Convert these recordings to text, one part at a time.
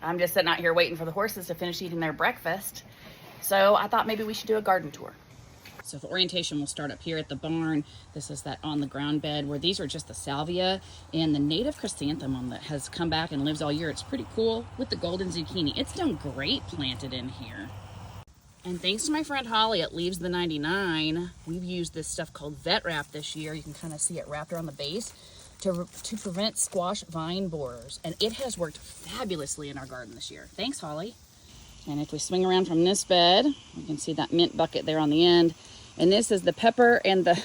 I'm just sitting out here waiting for the horses to finish eating their breakfast. So I thought maybe we should do a garden tour. So the orientation will start up here at the barn. This is that on the ground bed where these are just the salvia and the native chrysanthemum that has come back and lives all year. It's pretty cool with the golden zucchini. It's done great planted in here. And thanks to my friend Holly at Leaves the 99, we've used this stuff called Vet Wrap this year. You can kind of see it wrapped around the base to prevent squash vine borers. And it has worked fabulously in our garden this year. Thanks, Holly. And if we swing around from this bed, you can see that mint bucket there on the end. And this is the pepper and the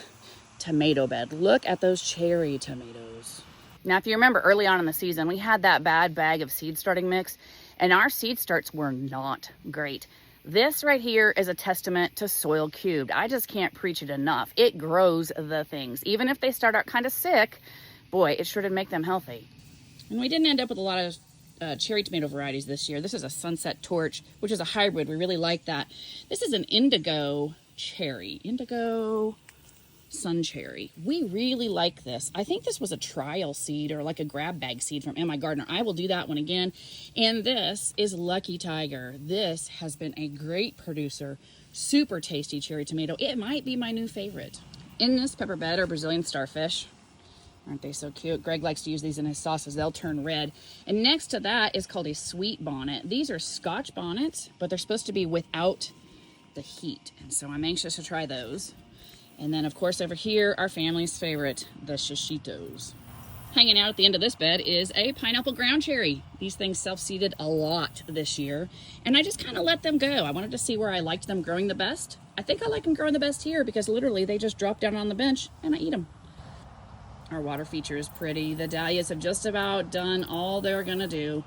tomato bed. Look at those cherry tomatoes. Now, if you remember early on in the season, we had that bad bag of seed starting mix, and our seed starts were not great. This right here is a testament to Soil Cubed. I just can't preach it enough. It grows the things. Even if they start out kind of sick, boy, it sure did make them healthy. And we didn't end up with a lot of cherry tomato varieties this year. This is a Sunset Torch, which is a hybrid. We really like that. This is an indigo cherry, indigo sun cherry. We really like this. I think this was a trial seed or like a grab bag seed from M.I. Gardener. I will do that one again. And this is Lucky Tiger. This has been a great producer. Super tasty cherry tomato. It might be my new favorite. In this pepper bed are Brazilian starfish. Aren't they so cute? Greg likes to use these in his sauces. They'll turn red. And next to that is called a sweet bonnet. These are Scotch bonnets, but they're supposed to be without the heat. And so I'm anxious to try those. And then, of course, over here, our family's favorite, the shishitos. Hanging out at the end of this bed is a pineapple ground cherry. These things self-seeded a lot this year, and I just kind of let them go. I wanted to see where I liked them growing the best. I think I like them growing the best here because literally they just drop down on the bench and I eat them. Our water feature is pretty. The dahlias have just about done all they're gonna do,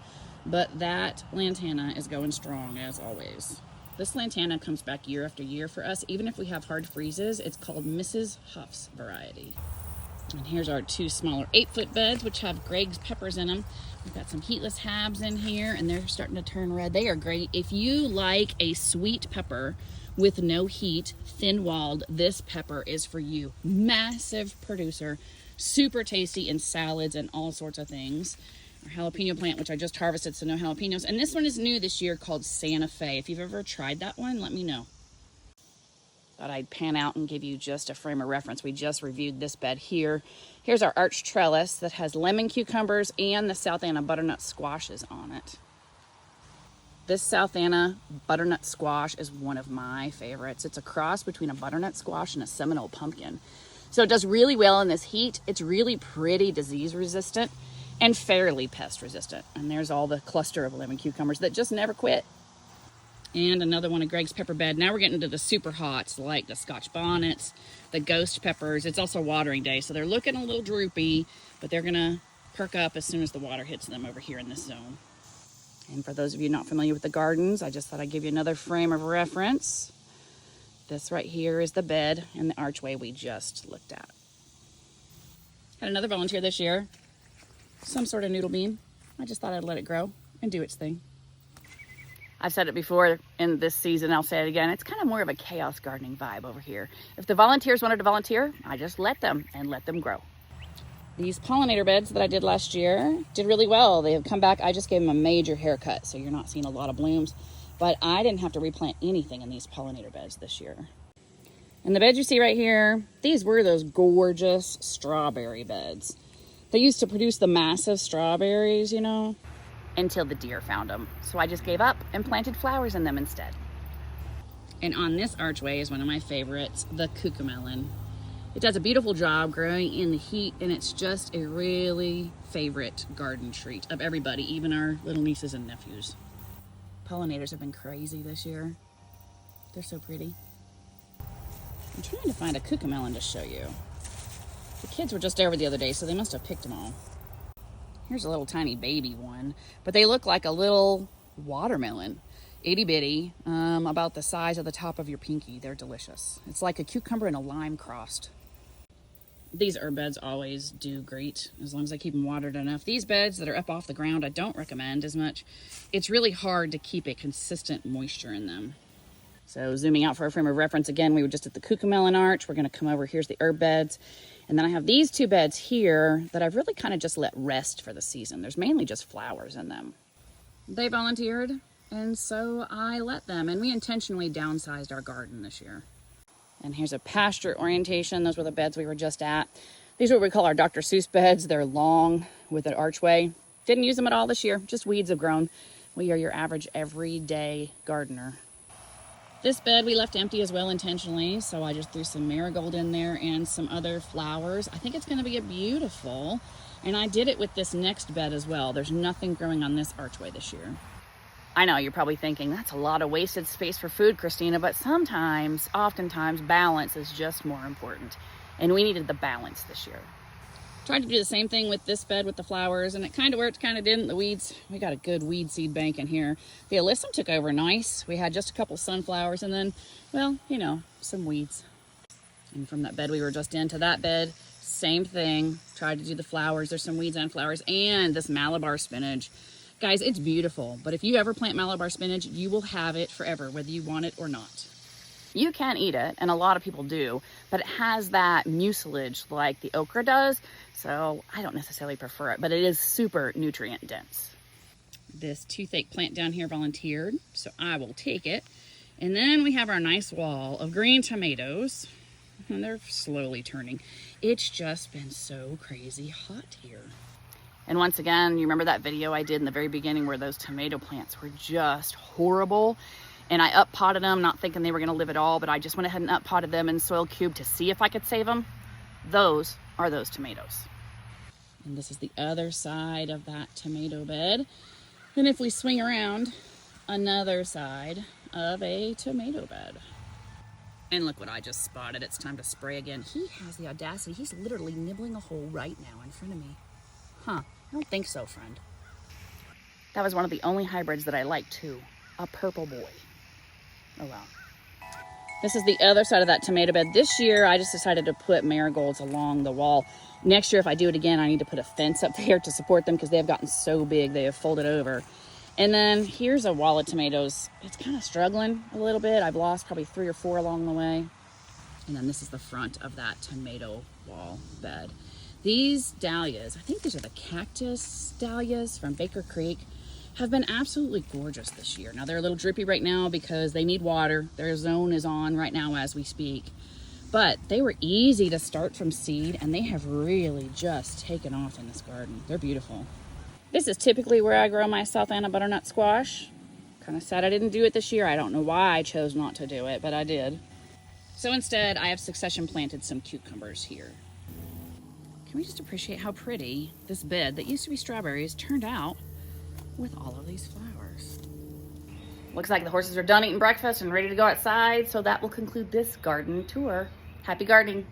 but that lantana is going strong as always. This lantana comes back year after year for us, even if we have hard freezes. It's called Mrs. Huff's variety. And here's our two smaller 8-foot beds, which have Greg's peppers in them. We've got some heatless habs in here, and they're starting to turn red. They are great. If you like a sweet pepper with no heat, thin-walled, this pepper is for you. Massive producer, super tasty in salads and all sorts of things. Our jalapeno plant, which I just harvested, so no jalapenos. And this one is new this year called Santa Fe. If you've ever tried that one, let me know. Thought I'd pan out and give you just a frame of reference. We just reviewed this bed here. Here's our arch trellis that has lemon cucumbers and the South Anna butternut squashes on it. This South Anna butternut squash is one of my favorites. It's a cross between a butternut squash and a Seminole pumpkin. So it does really well in this heat. It's really pretty disease resistant and fairly pest resistant. And there's all the cluster of lemon cucumbers that just never quit. And another one of Greg's pepper bed. Now we're getting to the super hots like the Scotch bonnets, the ghost peppers. It's also watering day, so they're looking a little droopy, but they're gonna perk up as soon as the water hits them over here in this zone. And for those of you not familiar with the gardens, I just thought I'd give you another frame of reference. This right here is the bed and the archway we just looked at. Had another volunteer this year. Some sort of noodle bean. I just thought I'd let it grow and do its thing. I've said it before in this season, I'll say it again. It's kind of more of a chaos gardening vibe over here. If the volunteers wanted to volunteer, I just let them and let them grow. These pollinator beds that I did last year did really well. They have come back. I just gave them a major haircut, so you're not seeing a lot of blooms. But I didn't have to replant anything in these pollinator beds this year. And the beds you see right here, these were those gorgeous strawberry beds. They used to produce the massive strawberries, you know, until the deer found them. So I just gave up and planted flowers in them instead. And on this archway is one of my favorites, the cucamelon. It does a beautiful job growing in the heat, and it's just a really favorite garden treat of everybody, even our little nieces and nephews. Pollinators have been crazy this year. They're so pretty. I'm trying to find a cucamelon to show you. The kids were just over the other day, so they must have picked them all. Here's a little tiny baby one, but they look like a little watermelon. Itty bitty, about the size of the top of your pinky. They're delicious. It's like a cucumber and a lime crossed. These herb beds always do great as long as I keep them watered enough. These beds that are up off the ground, I don't recommend as much. It's really hard to keep a consistent moisture in them. So zooming out for a frame of reference again, we were just at the cucamelon arch. We're gonna come over, here's the herb beds. And then I have these two beds here that I've really kind of just let rest for the season. There's mainly just flowers in them. They volunteered, and so I let them. And we intentionally downsized our garden this year. And here's a pasture orientation. Those were the beds we were just at. These are what we call our Dr. Seuss beds. They're long with an archway. Didn't use them at all this year. Just weeds have grown. We are your average everyday gardener. This bed we left empty as well intentionally, so I just threw some marigold in there and some other flowers. I think it's going to be beautiful, and I did it with this next bed as well. There's nothing growing on this archway this year. I know you're probably thinking, that's a lot of wasted space for food, Christina, but sometimes, oftentimes, balance is just more important, and we needed the balance this year. Tried to do the same thing with this bed with the flowers, and it kind of worked, kind of didn't. The weeds, we got a good weed seed bank in here. The alyssum took over nice. We had just a couple sunflowers and then, well, you know, some weeds. And from that bed we were just in to that bed, same thing. Tried to do the flowers. There's some weeds and flowers and this Malabar spinach. Guys, it's beautiful, but if you ever plant Malabar spinach, you will have it forever, whether you want it or not. You can eat it, and a lot of people do, but it has that mucilage like the okra does, so I don't necessarily prefer it, but it is super nutrient dense. This toothache plant down here volunteered, so I will take it. And then we have our nice wall of green tomatoes, and they're slowly turning. It's just been so crazy hot here. And once again, you remember that video I did in the very beginning where those tomato plants were just horrible? And I up-potted them, not thinking they were going to live at all, but I just went ahead and up-potted them in soil cube to see if I could save them. Those are those tomatoes. And this is the other side of that tomato bed. And if we swing around, another side of a tomato bed. And look what I just spotted. It's time to spray again. He has the audacity. He's literally nibbling a hole right now in front of me. Huh, I don't think so, friend. That was one of the only hybrids that I liked too. A purple boy. Oh well. This is the other side of that tomato bed. This year, I just decided to put marigolds along the wall. Next year, if I do it again, I need to put a fence up there to support them because they have gotten so big, they have folded over. And then here's a wall of tomatoes. It's kind of struggling a little bit. I've lost probably 3 or 4 along the way. And then this is the front of that tomato wall bed. These dahlias, I think these are the cactus dahlias from Baker Creek, have been absolutely gorgeous this year. Now they're a little drippy right now because they need water. Their zone is on right now as we speak. But they were easy to start from seed and they have really just taken off in this garden. They're beautiful. This is typically where I grow my South Anna butternut squash. Kind of sad I didn't do it this year. I don't know why I chose not to do it, but I did. So instead, I have succession planted some cucumbers here. Can we just appreciate how pretty this bed that used to be strawberries turned out with all of these flowers? Looks like the horses are done eating breakfast and ready to go outside, so that will conclude this garden tour. Happy gardening!